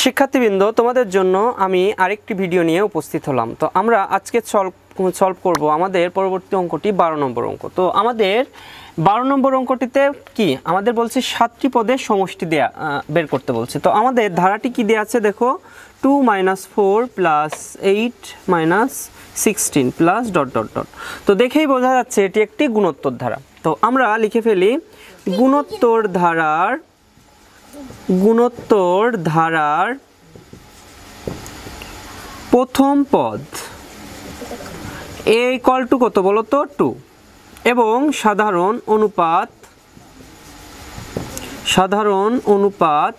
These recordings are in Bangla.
শিক্ষার্থীবৃন্দ, তোমাদের জন্য আমি আরেকটি ভিডিও নিয়ে উপস্থিত হলাম। তো আমরা আজকে সলভ করব আমাদের পরবর্তী অঙ্কটি 12 নম্বর অঙ্ক। তো আমাদের 12 নম্বর অঙ্কটিতে কি আমাদের বলছে 7টি পদের সমষ্টি বের করতে বলছে। তো আমাদের ধারাটি কি দেয়া আছে দেখো, 2 - 4 + 8 - 16 প্লাস ... তো দেখেই বোঝা যাচ্ছে এটি একটি গুণোত্তর ধারা। তো আমরা লিখে ফেলি গুণোত্তর ধারার প্রথম পদ a = কত বলো তো 2 এবং সাধারণ অনুপাত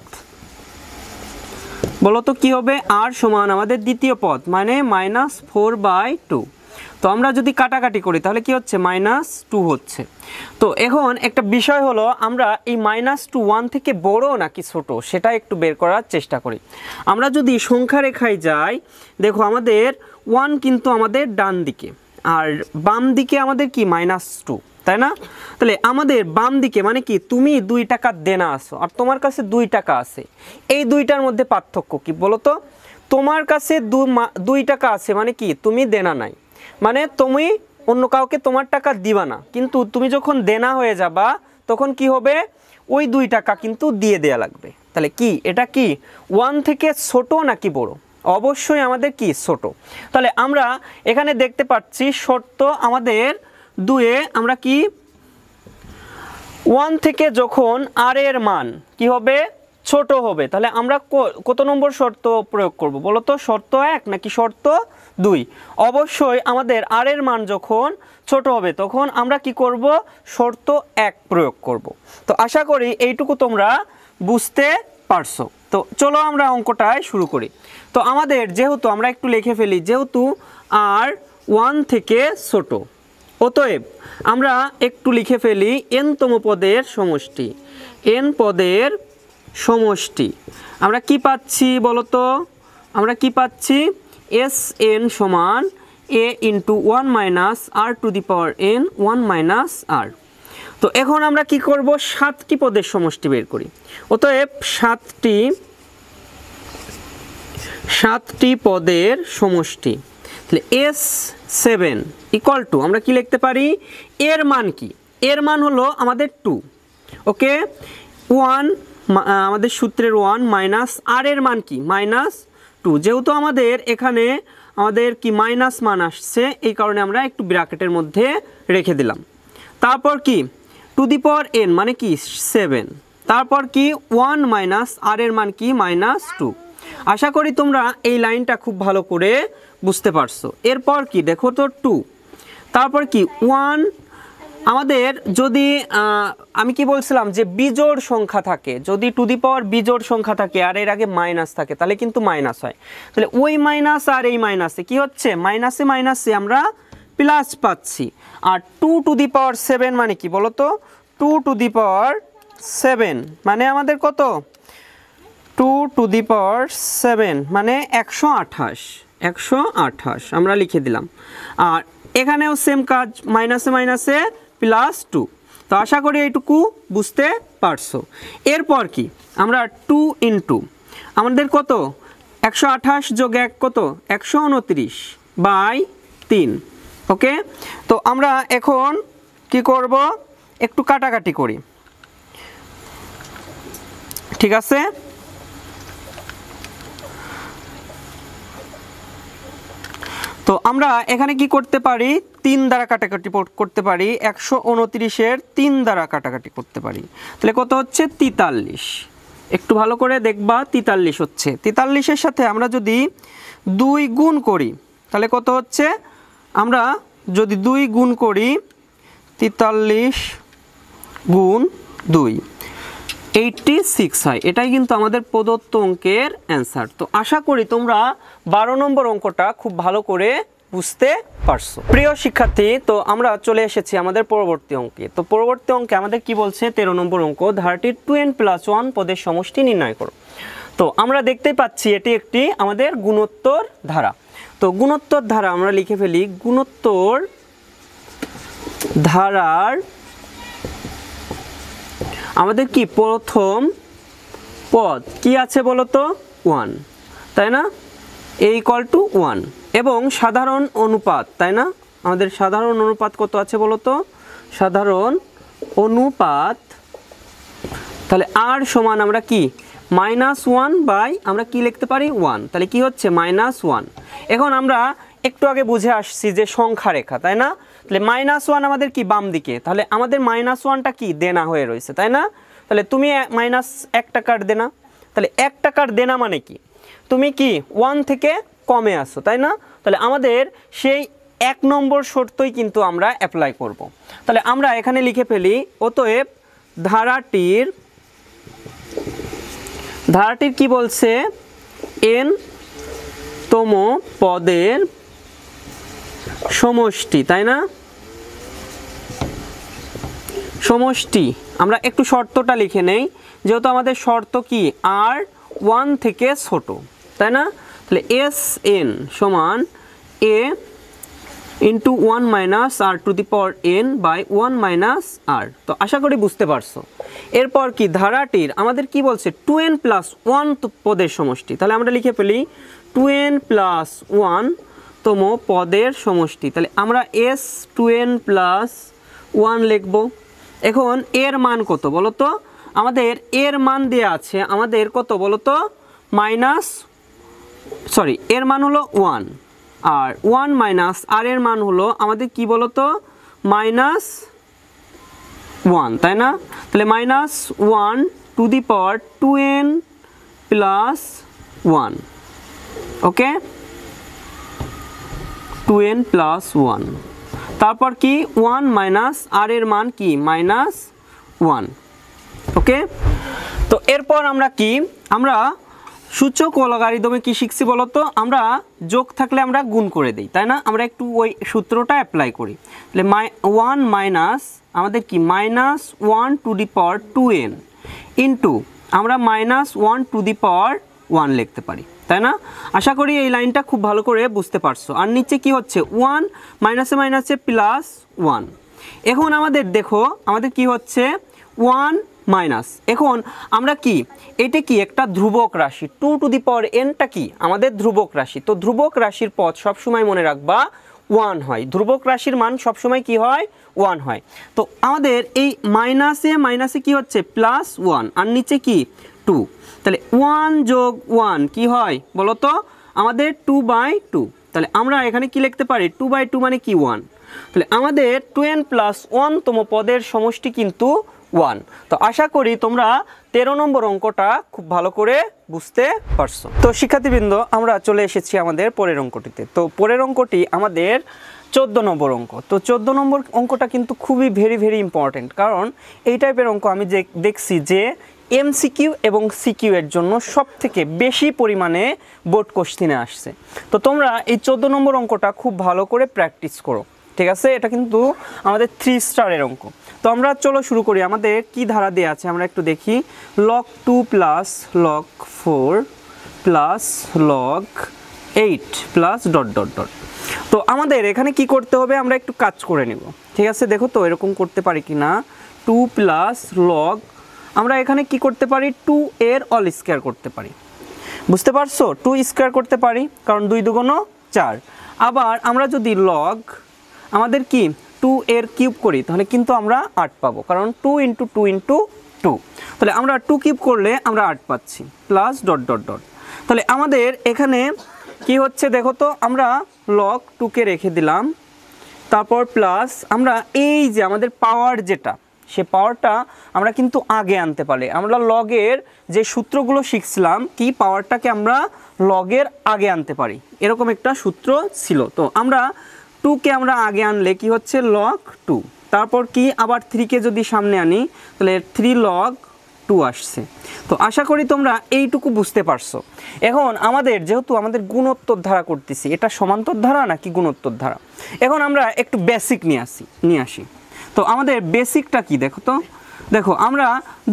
বলো তো কি হবে, r সমান আমাদের দ্বিতীয় পদ মানে -4/2। তো আমরা যদি কাটাকাটি করি তাহলে কি হচ্ছে, -2 হচ্ছে। তো এখন একটা বিষয় হলো, আমরা এই -2 1 থেকে বড় নাকি ছোট সেটা একটু বের করার চেষ্টা করি। আমরা যদি সংখ্যা রেখায় যাই, দেখো আমাদের 1 কিন্তু আমাদের ডান দিকে আর বাম দিকে আমাদের কি -2, তাই না? তাহলে আমাদের বাম দিকে মানে কি, তুমি 2 টাকা দেনা আছো আর তোমার কাছে 2 টাকা আছে, এই দুইটার মধ্যে পার্থক্য কি বলো তো? তোমার কাছে 2 টাকা আছে মানে কি তুমি দেনা নাই, মানে তুমি অন্য কাউকে তোমার টাকা দিবা না, কিন্তু তুমি যখন দেনা হয়ে যাবা তখন কি হবে, ওই 2 টাকা কিন্তু দিয়ে দেয়া লাগবে। তাহলে কি এটা কি 1 থেকে ছোট নাকি বড়? অবশ্যই আমাদের কি ছোট। তাহলে আমরা এখানে দেখতে পাচ্ছি শর্ত আমাদের 2-এ আমরা কি 1 থেকে যখন r এর মান কি হবে, ছোট হবে, তাহলে আমরা কত নম্বর শর্ত প্রয়োগ করব বলো তো? শর্ত 1 নাকি শর্ত 2? অবশ্যই আমাদের r এর মান যখন ছোট হবে তখন আমরা কি করব, শর্ত 1 প্রয়োগ করব। তো আশা করি এইটুকু তোমরা বুঝতে পারছো। তো চলো আমরা অঙ্কটায় শুরু করি। তো আমাদের যেহেতু আমরা একটু লিখে ফেলি, যেহেতু r 1 থেকে ছোট, অতএব আমরা একটু লিখে ফেলি n-তম পদের সমষ্টি। n পদের সমষ্টি আমরা কি পাচ্ছি বলো তো? আমরা কি পাচ্ছি, Sn সমান a × 1 - r⁴n 1 - r। তো এখন আমরা কি করব, 7টি পদের সমষ্টি বের করি। অতএব 7টি পদের সমষ্টি, তাহলে S7 = আমরা কি লিখতে পারি, এর মান কি, এর মান হলো আমাদের 2, ওকে। 1 আমাদের সূত্রের 1 - r এর মান কি -2, যেহেতু আমাদের এখানে আমাদের কি মাইনাস মান আসছে, এই কারণে আমরা একটু ব্র্যাকেটের মধ্যে রেখে দিলাম। তারপর কি n মানে কি 7, তারপর কি 1 - r এর মান কি -2। আশা করি তোমরা এই লাইনটা খুব ভালো করে বুঝতে পারছো। এরপর কি দেখো তো 2, তারপর কি 1 আমাদের যদি আমি কি বলছিলাম যে বিজোড় সংখ্যা থাকে, যদি বিজোড় সংখ্যা থাকে আর এর আগে মাইনাস থাকে তাহলে কিন্তু মাইনাস হয়। তাহলে ওই মাইনাস আর এই মাইনাসে কি হচ্ছে, মাইনাসে আমরা প্লাস পাচ্ছি। আর 2⁷ মানে কি বলো তো? 2⁷ মানে আমাদের কত, 2⁷ মানে 128 আমরা লিখে দিলাম। আর এখানেও সেম কাজ, মাইনাসে +2। তো আশা করি এইটুকু বুঝতে পারছো। এরপর কি আমরা 2 × আমাদের কত, 128 + 1 কত, 129/3, ওকে। তো আমরা এখন কি করব, একটু কাটাকাটি করি, ঠিক আছে। তো আমরা এখানে কি করতে পারি, 3 দ্বারা কাটাকাটি করতে পারি, 129-এর 3 দ্বারা কাটাকাটি করতে পারি। তাহলে কত হচ্ছে, 43। একটু ভালো করে দেখবা, 43 হচ্ছে। 43-এর সাথে আমরা যদি 2 গুণ করি তাহলে কত হচ্ছে, আমরা যদি 2 গুণ করি 43 গুণ 2 86 হয়। এটাই কিন্তু আমাদের প্রদত্ত অঙ্কের অ্যান্সার। তো আশা করি তোমরা 12 নম্বর অঙ্কটা খুব ভালো করে বুঝতে পারছো। প্রিয় শিক্ষার্থী, তো আমরা চলে এসেছি আমাদের পরবর্তী অঙ্কে। তো পরবর্তী অঙ্কে আমাদের কি বলছে, 13 নম্বর অঙ্ক, ধারাটির 2n + 1 পদের সমষ্টি নির্ণয় করো। তো আমরা দেখতে পাচ্ছি এটি একটি আমাদের গুণোত্তর ধারা। তো গুণোত্তর ধারা আমরা লিখে ফেলি, গুণোত্তর ধারার আমাদের কি প্রথম পদ কি আছে বলো তো? 1, তাই না? a = 1 এবং সাধারণ অনুপাত, তাই না? আমাদের সাধারণ অনুপাত কত আছে বলো তো? সাধারণ অনুপাত, তাহলে r সমান আমরা কি -1 বাই আমরা কি লিখতে পারি 1, তাহলে কি হচ্ছে -1। এখন আমরা একটু আগে বুঝে আসছি যে সংখ্যা রেখা, তাই না? তাহলে -1 আমাদের কি বাম দিকে, তাহলে আমাদের -1টা কি দেনা হয়ে রয়েছে, তাই না? তাহলে তুমি -1 টাকার দেনা, তাহলে 1 টাকার দেনা মানে কি তুমি কি 1 থেকে কমে আসো, তাই না? তাহলে আমাদের সেই 1 নম্বর শর্তই কিন্তু আমরা অ্যাপ্লাই করব। তাহলে আমরা এখানে লিখে ফেলি, অতএব ধারাটির কি বলছে, n তম পদের সমষ্টি, তাই না? সমষ্টি, আমরা একটু শর্তটা লিখে নেই, যেহেতু আমাদের শর্ত কি r 1 থেকে ছোট, তাই না? তাহলে Sn সমান a × 1 - r⁴n বাই 1 - r। তো আশা করি বুঝতে পারছো। এরপর কি ধারাটির আমাদের কি বলছে 2n + 1 পদের সমষ্টি, তাহলে আমরা লিখে ফেলি 2n + 1 তম পদের সমষ্টি, তাহলে আমরা s 2n + 1 লিখব। এখন এর মান কত বলো তো? আমাদের এর মান দেয়া আছে আমাদের কত বলো তো, এর মান হলো 1, আর 1 - r এর মান হলো আমাদের কি বলো তো -1, তাই না? তাহলে -1 to the power 2n + 1, okay, 2n + 1, তারপর কি 1 - r এর মান কি -1, ওকে। তো এরপর আমরা কি আমরা সূচক ও লগারিদমে কি শিখছি বলো তো? আমরা যোগ থাকলে আমরা গুণ করে দিই, তাই না? আমরা একটু ওই সূত্রটা অ্যাপ্লাই করি। তাহলে 1 মাইনাস আমাদের কি -1 to the power 2n into আমরা -1 টু দি পাওয়ার 1 লিখতে পারি, তাই না? আশা করি এই লাইনটা খুব ভালো করে বুঝতে পারছো। আর নিচে কি হচ্ছে 1 মাইনাসে মাইনাসে +1। এখন আমাদের দেখো আমাদের কি হচ্ছে 1 মাইনাস, এখন আমরা কি এটা কি একটা ধ্রুবক রাশি, 2 টু দি পাওয়ার nটা কি আমাদের ধ্রুবক রাশি। তো ধ্রুবক রাশির পদ সবসময় মনে রাখবা 1 হয়, ধ্রুবক রাশির মান সবসময় কি হয় 1 হয়। তো আমাদের এই মাইনাসে মাইনাসে কি হচ্ছে +1 আর নিচে কি 2, তাহলে 1 + 1 কি হয় বলো তো আমাদের 2/2। তাহলে আমরা এখানে কি লিখতে পারি 2/2 মানে কি 1। তাহলে আমাদের 2n + 1 তম পদের সমষ্টি কিন্তু 1। তো আশা করি তোমরা 13 নম্বর অঙ্কটা খুব ভালো করে বুঝতে পারছো। তো শিক্ষার্থীবৃন্দ আমরা চলে এসেছি আমাদের পরের অঙ্কটিতে। তো পরের অঙ্কটি আমাদের 14 নম্বর অঙ্ক। তো 14 নম্বর অঙ্কটা কিন্তু খুবই ভেরি ইম্পর্টেন্ট, কারণ এই টাইপের অঙ্ক আমি দেখছি যে এমসিকিউ এবং সিকিউ এর জন্য সবথেকে বেশি পরিমাণে বোর্ড কোশ্চেনে আসছে। তো তোমরা এই 14 নম্বর অঙ্কটা খুব ভালো করে প্র্যাকটিস করো, ঠিক আছে? এটা কিন্তু আমাদের 3 স্টারের অঙ্ক। তো আমরা চলো শুরু করি। আমাদের কি ধারা দেওয়া আছে আমরা একটু দেখি, log 2 + log 4 + log 8 +... তো আমাদের এখানে কি করতে হবে আমরা একটু কাজ করে নেব, ঠিক আছে? দেখো তো এরকম করতে পারি কি না, 2 + log, আমরা এখানে কি করতে পারি 2 এর অল স্কয়ার করতে পারি, বুঝতে পারছো? 2 স্কয়ার করতে পারি কারণ 2 × 2 = 4। আবার আমরা যদি লগ আমাদের কি 2 এর কিউব করি তাহলে কিন্তু আমরা 8 পাবো, কারণ 2 × 2 × 2, তাহলে আমরা 2 কিউব করলে আমরা 8 পাচ্ছি প্লাস ... তাহলে আমাদের এখানে কি হচ্ছে দেখো তো, আমরা log 2 কে রেখে দিলাম, তারপর প্লাস আমরা এই যে আমাদের পাওয়ার যেটা সে পাওয়ারটা আমরা কিন্তু আগে আনতে পারি। আমরা লগের যে সূত্রগুলো শিখছিলাম কি পাওয়ারটাকে আমরা লগের আগে আনতে পারি, এরকম একটা সূত্র ছিল। তো আমরা 2 কে আমরা আগে আনলে কি হচ্ছে log 2, তারপর কি আবার 3 কে যদি সামনে আনি তাহলে 3 log 2 আসছে। তো আশা করি তোমরা এইটুকু বুঝতে পারছো। এখন আমাদের যেহেতু আমাদের গুণোত্তর ধারা করতেছি, এটা সমান্তর ধারা নাকি গুণোত্তর ধারা, এখন আমরা একটু বেসিক নিয়ে আসি। তো আমাদের বেসিকটা কি দেখো তো, দেখো আমরা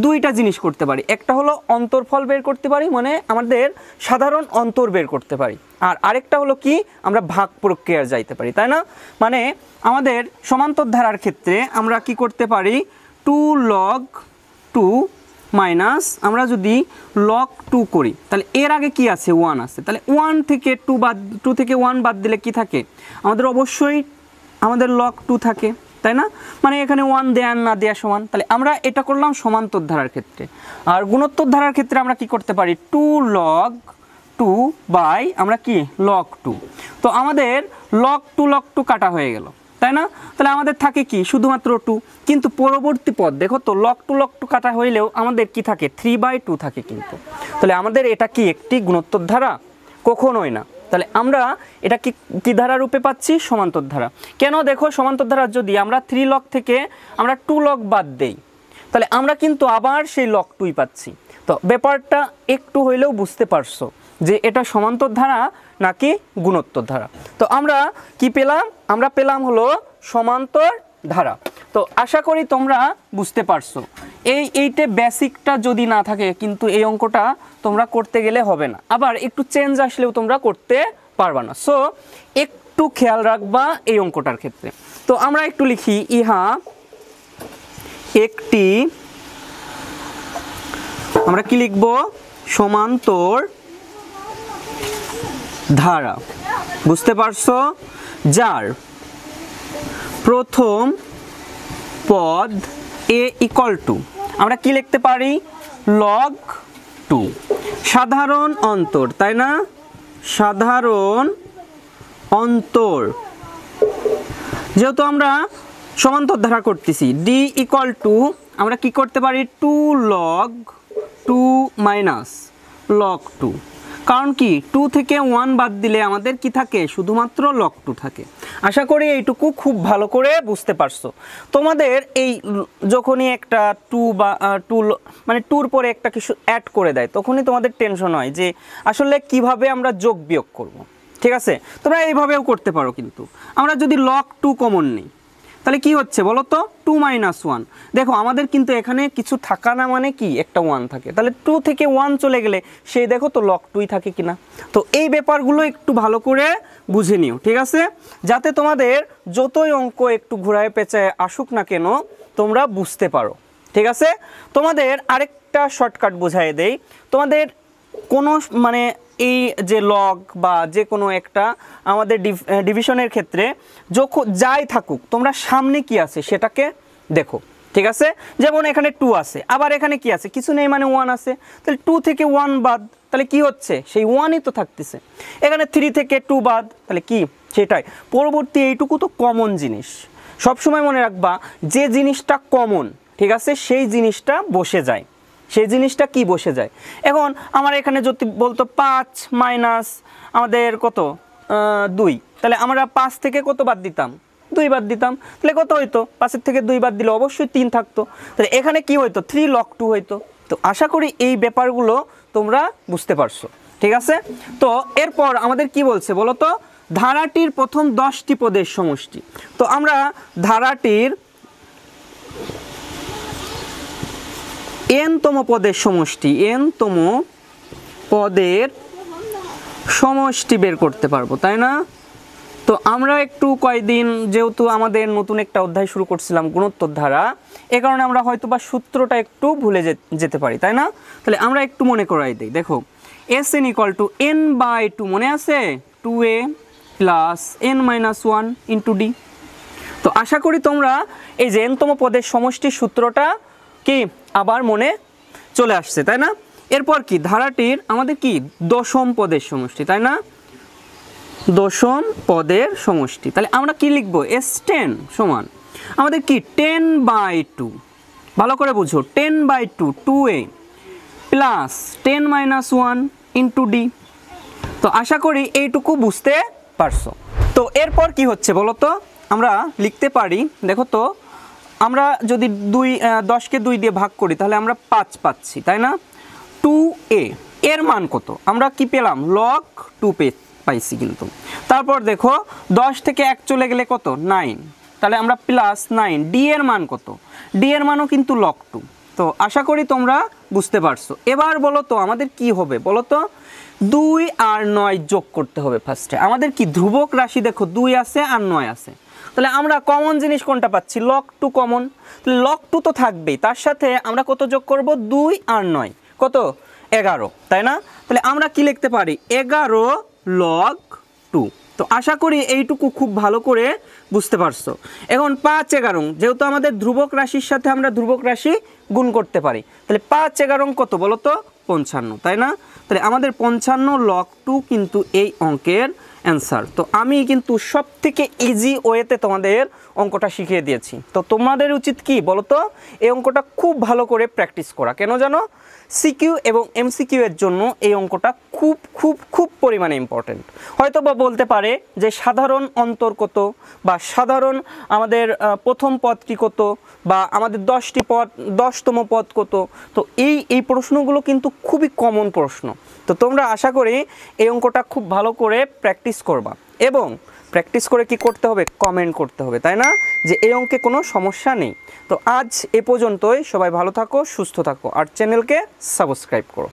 দুইটা জিনিস করতে পারি, একটা হলো অন্তর্ফল বের করতে পারি, মানে আমাদের সাধারণ অন্তর বের করতে পারি, আর আরেকটা হলো কি আমরা ভাগ প্রক্রিয়া যাইতে পারি, তাই না? মানে আমাদের সমান্তর ধারার ক্ষেত্রে আমরা কি করতে পারি 2 log 2 মাইনাস আমরা যদি লগ 2 করি তাহলে এর আগে কি আছে 1 আছে, তাহলে 1 থেকে 2 থেকে 1 বাদ দিলে কি থাকে আমাদের অবশ্যই আমাদের লগ 2 থাকে, তাই না? মানে এখানে 1 দেয়া না দেয়া সমান। তাহলে আমরা এটা করলাম সমান্তর ধারার ক্ষেত্রে। আর গুণোত্তর ধারার ক্ষেত্রে আমরা কি করতে পারি 2 log 2 বাই আমরা কি log 2। তো আমাদের log 2 কাটা হয়ে গেল, তাই না? তাহলে আমাদের থাকে কি শুধুমাত্র 2, কিন্তু পরবর্তী পদ দেখো তো log 2 কাটা হইলেও আমাদের কি থাকে 3/2 থাকে কিন্তু। তাহলে আমাদের এটা কি একটি গুণোত্তর ধারা? কখনোই না। তাহলে আমরা এটা কি ধারা রূপে পাচ্ছি? সমান্তর ধারা। কেন? দেখো সমান্তর ধারা যদি আমরা 3 log থেকে আমরা 2 log বাদ দেই তাহলে আমরা কিন্তু আবার সেই log 2 পাচ্ছি। তো ব্যাপারটা একটু হইলেও বুঝতে পারছো যে এটা সমান্তর ধারা নাকি গুণোত্তর ধারা। তো আমরা কি পেলাম? আমরা পেলাম হলো সমান্তর ধারা। তো আশা করি তোমরা বুঝতে পারছো। এইটা বেসিকটা যদি না থাকে কিন্তু এই অঙ্কটা তোমরা করতে গেলে হবে না, আবার একটু চেঞ্জ আসলেও তোমরা করতে পারবা না। সো একটু খেয়াল রাখবা এই অঙ্কটার ক্ষেত্রে। তো আমরা একটু লিখি ইহা একটি, আমরা কি লিখব সমান্তর ধারা, বুঝতে পারছো? যার প্রথম পদ a ইকুয়াল টু আমরা কি লিখতে পারি log 2, সাধারণ অন্তর, তাই না? সাধারণ অন্তর, যেহেতু আমরা সমান্তর ধারা করতেছি d ইকুয়াল টু আমরা কি করতে পারি 2 log 2 মাইনাস log 2। কারণ কি 2 থেকে 1 বাদ দিলে আমাদের কি থাকে শুধুমাত্র log 2 থাকে। আশা করি এইটুকু খুব ভালো করে বুঝতে পারছো। তোমাদের এই যখনই একটা 2 বা 2 মানে 2 এর পরে একটা কিছু অ্যাড করে দেয় তখনই তোমাদের টেনশন হয় যে আসলে কিভাবে আমরা যোগ বিয়োগ করব। ঠিক আছে, তোমরা এইভাবেও করতে পারো, কিন্তু আমরা যদি log 2 কমন নিই তাহলে কি হচ্ছে বলো তো 2 - 1। দেখো আমাদের কিন্তু এখানে কিছু থাকা না মানে কি একটা 1 থাকে, তাহলে 2 থেকে 1 চলে গেলে সেই দেখো তো log 2 থাকে কিনা। তো এই ব্যাপারগুলো একটু ভালো করে বুঝে নিও, ঠিক আছে, যাতে তোমাদের যতই অঙ্ক একটু ঘোরায় পেঁচায় আসুক না কেন তোমরা বুঝতে পারো। ঠিক আছে, তোমাদের আরেকটা শর্টকাট বোঝায় দেই। তোমাদের কোনো মানে এই যে লগ বা যে কোনো একটা আমাদের ডিভিশনের ক্ষেত্রে যখন যাই থাকুক তোমরা সামনে কি আছে সেটাকে দেখো। ঠিক আছে, যেমন এখানে 2 আছে, আবার এখানে কি আছে কিছু নেই মানে 1 আছে, তাহলে 2 থেকে 1 বাদ তাহলে কি হচ্ছে সেই 1ই তো থাকতেছে। এখানে 3 থেকে 2 বাদ তাহলে কি সেটাই। পরবর্তী এইটুকু তো কমন জিনিস, সবসময় মনে রাখবা যে জিনিসটা কমন, ঠিক আছে, সেই জিনিসটা বসে যায়, সেই জিনিসটা কি বসে যায়। এখন আমার এখানে যদি বলতো 5 মাইনাস আমাদের কত 2, তাহলে আমরা 5 থেকে কত বাদ দিতাম 2 বাদ দিতাম, তাহলে কত হইতো 5 থেকে 2 বাদ দিলে অবশ্যই 3 থাকতো, তাহলে এখানে কি হইতো 3 log 2 হইতো। তো আশা করি এই ব্যাপারগুলো তোমরা বুঝতে পারছো। ঠিক আছে, তো এরপর আমাদের কি বলছে বলো তো ধারাটির প্রথম 10টি পদের সমষ্টি। তো আমরা ধারাটির n-তম পদের সমষ্টি, n-তম পদের সমষ্টি বের করতে পারবো, তাই না? তো আমরা একটু কয়েকদিন যেহেতু আমাদের নতুন একটা অধ্যায় শুরু করছিলাম গুণোত্তর ধারা, এ কারণে আমরা হয়তো বা সূত্রটা একটু ভুলে যেতে পারি, তাই না? তাহলে আমরা একটু মনে করাই দিই। দেখো Sn = n/2 মনে আছে 2a + n-1 × d। তো আশা করি তোমরা এই যে n-তম পদের সমষ্টির সূত্রটা কি আবার মনে চলে আসছে, তাই না? এরপর কি ধারাটির আমাদের কি 10ম পদের সমষ্টি, তাই না? 10ম পদের সমষ্টি, তাহলে আমরা কি লিখবো S10 সমান আমাদের কি 10/2, ভালো করে বুঝো 10/2 2a + 10-1 × d। তো আশা করি এইটুকু বুঝতে পারছো। তো এরপর কি হচ্ছে বলো তো আমরা লিখতে পারি, দেখো তো আমরা যদি 10কে 2 দিয়ে ভাগ করি তাহলে আমরা 5 পাচ্ছি, তাই না? 2a এর মান কত আমরা কি পেলাম log 2 পাইছি কিন্তু। তারপর দেখো 10 থেকে 1 চলে গেলে কত 9, তাহলে আমরা +9 d এর মান কত, d এর মানও কিন্তু log 2। তো আশা করি তোমরা বুঝতে পারছো। এবার বলো তো আমাদের কি হবে বলো তো 2 আর 9 যোগ করতে হবে। ফার্স্টে আমাদের কি ধ্রুবক রাশি দেখো 2 আছে আর 9 আছে, তাহলে আমরা কমন জিনিস কোনটা পাচ্ছি, log 2 কমন। তাহলে log 2 তো থাকবেই, তার সাথে আমরা কত যোগ করব, 2 আর 9 কত 11, তাই না? তাহলে আমরা কি লিখতে পারি, 11 log 2। তো আশা করি এইটুকু খুব ভালো করে বুঝতে পারছো। এখন 5 11 যেহেতু আমাদের ধ্রুবক রাশির সাথে আমরা ধ্রুবক রাশি গুণ করতে পারি, তাহলে 5 11 কত বলো তো, 55, তাই না? তাহলে আমাদের 55 log 2 কিন্তু এই অঙ্কের অ্যান্সার। তো আমি কিন্তু সব থেকে ইজি ওয়েতে তোমাদের অঙ্কটা শিখিয়ে দিয়েছি। তো তোমাদের উচিত কি বলো তো, এই অঙ্কটা খুব ভালো করে প্র্যাকটিস করা। কেন জানো, সিকিউ এবং এমসিকিউ এর জন্য এই অঙ্কটা খুব খুব খুব পরিমাণে ইম্পর্টেন্ট। হয়তো বা বলতে পারে যে সাধারণ অন্তর কত, বা সাধারণ আমাদের প্রথম পদটি কত, বা আমাদের 10টি পদ 10তম পদ কত। তো এই প্রশ্নগুলো কিন্তু খুবই কমন প্রশ্ন। তো তোমরা আশা করি এই অঙ্কটা খুব ভালো করে প্র্যাকটিস করবা, এবং প্র্যাকটিস করে কি করতে হবে, কমেন্ট করতে হবে, তাই না, যে এই অঙ্কে কোনো সমস্যা নেই। তো আজ এ পর্যন্তই। সবাই ভালো থাকো, সুস্থ থাকো, আর চ্যানেলকে সাবস্ক্রাইব করো।